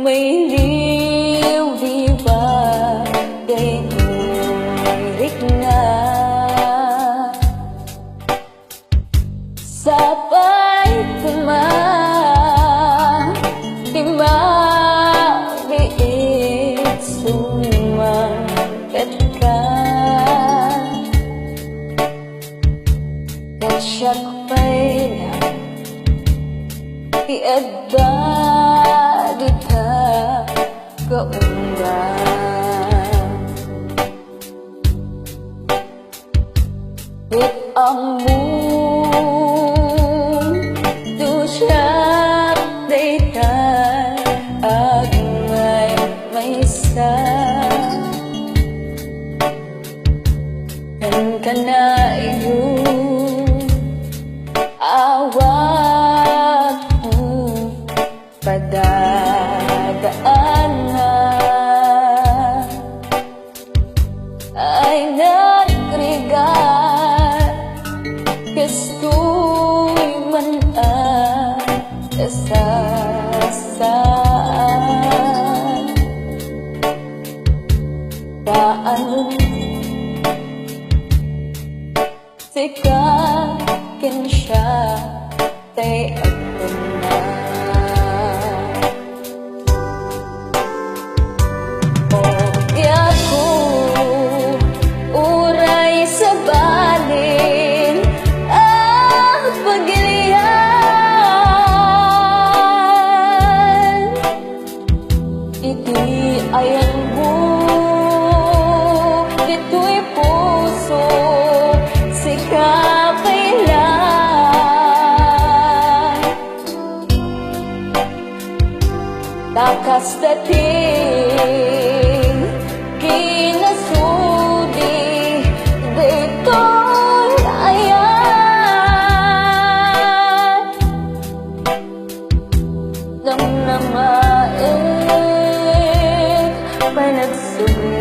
may liw di ba daytoy na sabay liit sumagat ka kasyak pa'y iadda dita kaundan it ang mundo siya dita agmay maysa kan kana iyo awat mo padagaan na ay nagrigat kastoy man ang kasasaan kaano sikakin siya tay ako na o ako uray sa balin ang pagilian iti ayang ito'y puso sikapay lang takas dating kinasudi daytoy ayan namnamain panagsuli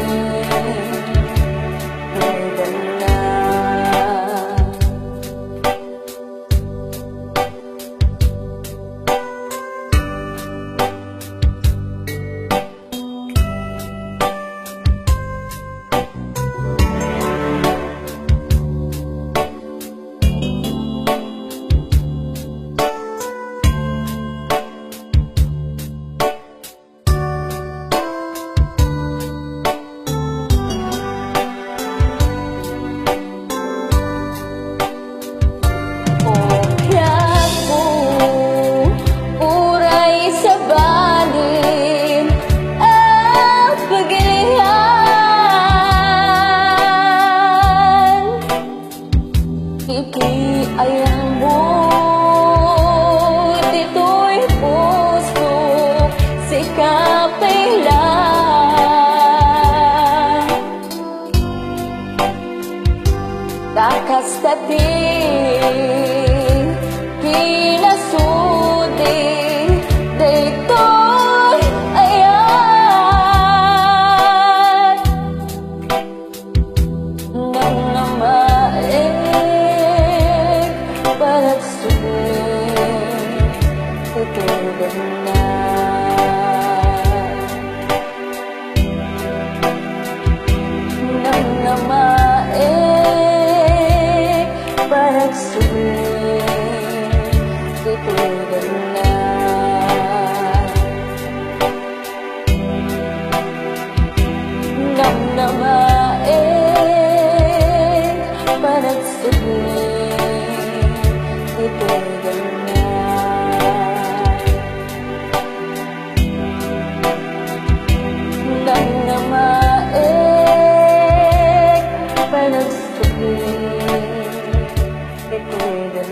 ayang mo dito'y puso sikapay lang takas dating kinasudi daytoy ayan nang namain pagsulit tutugan na nang namain pagsulit tutugan na nang namain pagsulit tutugan na nang namain panagsuli tutugan